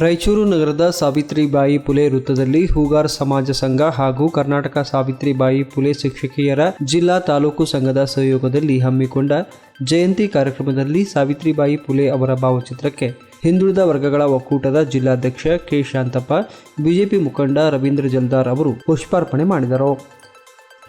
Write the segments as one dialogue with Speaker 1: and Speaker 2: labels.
Speaker 1: ರಾಯಚೂರು ನಗರದ ಸಾವಿತ್ರಿಬಾಯಿ ಪುಲೆ ವೃತ್ತದಲ್ಲಿ ಹೂಗಾರ್ ಸಮಾಜ ಸಂಘ ಹಾಗೂ ಕರ್ನಾಟಕ ಸಾವಿತ್ರಿಬಾಯಿ ಪುಲೆ ಶಿಕ್ಷಕಿಯರ ಜಿಲ್ಲಾ ತಾಲೂಕು ಸಂಘದ ಸಹಯೋಗದಲ್ಲಿ ಹಮ್ಮಿಕೊಂಡ ಜಯಂತಿ ಕಾರ್ಯಕ್ರಮದಲ್ಲಿ ಸಾವಿತ್ರಿಬಾಯಿ ಪುಲೆ ಅವರ ಭಾವಚಿತ್ರಕ್ಕೆ ಹಿಂದುಳಿದ ವರ್ಗಗಳ ಒಕ್ಕೂಟದ ಜಿಲ್ಲಾಧ್ಯಕ್ಷ ಕೆ ಶಾಂತಪ್ಪ, ಬಿಜೆಪಿ ಮುಖಂಡ ರವೀಂದ್ರ ಜಲ್ದಾರ್ ಅವರು ಪುಷ್ಪಾರ್ಪಣೆ ಮಾಡಿದರು.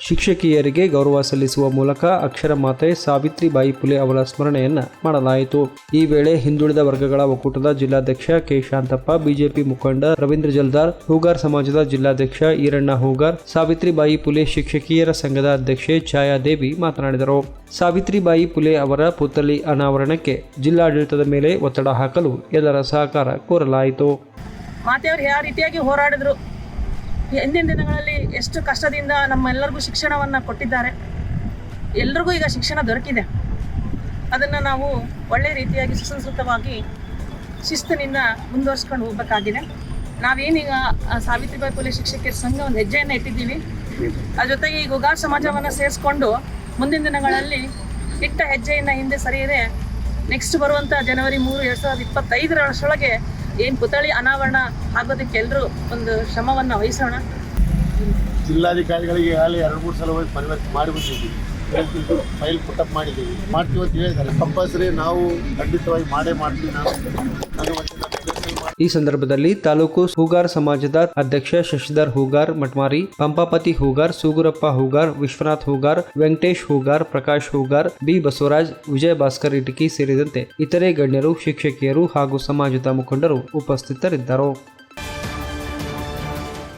Speaker 1: ಶಿಕ್ಷಕಿಯರಿಗೆ ಗೌರವ ಸಲ್ಲಿಸುವ ಮೂಲಕ ಅಕ್ಷರ ಮಾತೆ ಸಾವಿತ್ರಿಬಾಯಿ ಪುಲೆ ಅವರ ಸ್ಮರಣೆಯನ್ನ ಮಾಡಲಾಯಿತು. ಈ ವೇಳೆ ಹಿಂದುಳಿದ ವರ್ಗಗಳ ಒಕ್ಕೂಟದ ಜಿಲ್ಲಾಧ್ಯಕ್ಷ ಕೆ ಶಾಂತಪ್ಪ, ಬಿಜೆಪಿ ಮುಖಂಡ ರವೀಂದ್ರ ಜಲ್ದಾರ್, ಹೂಗಾರ್ ಸಮಾಜದ ಜಿಲ್ಲಾಧ್ಯಕ್ಷ ಈರಣ್ಣ ಹೂಗಾರ್, ಸಾವಿತ್ರಿಬಾಯಿ ಪುಲೆ ಶಿಕ್ಷಕಿಯರ ಸಂಘದ ಅಧ್ಯಕ್ಷೆ ಛಾಯಾದೇವಿ ಮಾತನಾಡಿದರು. ಸಾವಿತ್ರಿಬಾಯಿ ಪುಲೆ ಅವರ ಪುತ್ಥಳಿ ಅನಾವರಣಕ್ಕೆ ಜಿಲ್ಲಾಡಳಿತದ ಮೇಲೆ ಒತ್ತಡ ಹಾಕಲು ಎಲ್ಲರ ಸಹಕಾರ ಕೋರಲಾಯಿತು.
Speaker 2: ಮಾತೆಯವರು ಯಾವ ರೀತಿಯಾಗಿ ಹೋರಾಡಿದ್ರು, ಹಿಂದಿನ ದಿನಗಳಲ್ಲಿ ಎಷ್ಟು ಕಷ್ಟದಿಂದ ನಮ್ಮೆಲ್ಲರಿಗೂ ಶಿಕ್ಷಣವನ್ನು ಕೊಟ್ಟಿದ್ದಾರೆ. ಎಲ್ರಿಗೂ ಈಗ ಶಿಕ್ಷಣ ದೊರಕಿದೆ. ಅದನ್ನು ನಾವು ಒಳ್ಳೆಯ ರೀತಿಯಾಗಿ ಸುಸಂಸ್ಕೃತವಾಗಿ ಶಿಸ್ತಿನಿಂದ ಮುಂದುವರ್ಸ್ಕೊಂಡು ಹೋಗಬೇಕಾಗಿದೆ. ನಾವೇನೀಗ ಸಾವಿತ್ರಿಬಾಯಿ ಪುಲೆ ಶಿಕ್ಷಕಿಯರ ಸಂಘ ಒಂದು ಹೆಜ್ಜೆಯನ್ನು ಇಟ್ಟಿದ್ದೀವಿ. ಅದ್ರ ಜೊತೆಗೆ ಈ ಹೂಗಾರ್ ಸಮಾಜವನ್ನು ಸೇರಿಸ್ಕೊಂಡು ಮುಂದಿನ ದಿನಗಳಲ್ಲಿ ಇಟ್ಟ ಹೆಜ್ಜೆಯನ್ನು ಹಿಂದೆ ಸರಿಯದೆ ನೆಕ್ಸ್ಟ್ ಬರುವಂಥ ಜನವರಿ 3, 2025 ಏನು ಪುತ್ಥಳಿ ಅನಾವರಣ ಆಗೋದಕ್ಕೆ ಎಲ್ಲರೂ ಒಂದು ಶ್ರಮವನ್ನು ವಹಿಸೋಣ.
Speaker 3: ಜಿಲ್ಲಾಧಿಕಾರಿಗಳಿಗೆ ಆಗಲಿ 2-3 ಸಲ ಹೋಗಿ ಪರಿವರ್ತನೆ ಮಾಡಿಬಿಟ್ಟಿದ್ದೀವಿ. ಫೈಲ್ ಪುಟಪ್ ಮಾಡಿದ್ದೀವಿ, ಮಾಡ್ತೀವಿ ಅಂತ ಹೇಳಿದ್ದಾರೆ. ಕಂಪಲ್ಸರಿ ನಾವು ಖಂಡಿತವಾಗಿ ಮಾಡ್ತೀವಿ.
Speaker 1: ಈ ಸಂದರ್ಭದಲ್ಲಿ ತಾಲೂಕು ಹೂಗಾರ್ ಸಮಾಜದ ಅಧ್ಯಕ್ಷ ಶಶಿಧರ್ ಹೂಗಾರ್ ಮಟ್ಮಾರಿ, ಪಂಪಾಪತಿ ಹೂಗಾರ್, ಸೂಗುರಪ್ಪ ಹೂಗಾರ್, ವಿಶ್ವನಾಥ್ ಹೂಗಾರ್, ವೆಂಕಟೇಶ್ ಹೂಗಾರ್, ಪ್ರಕಾಶ್ ಹೂಗಾರ್, ಬಿ ಬಸವರಾಜ್, ವಿಜಯ ಭಾಸ್ಕರ್ ಇಟಕಿ ಸೇರಿದಂತೆ ಇತರೆ ಗಣ್ಯರು, ಶಿಕ್ಷಕಿಯರು ಹಾಗೂ ಸಮಾಜದ ಮುಖಂಡರು ಉಪಸ್ಥಿತರಿದ್ದರು.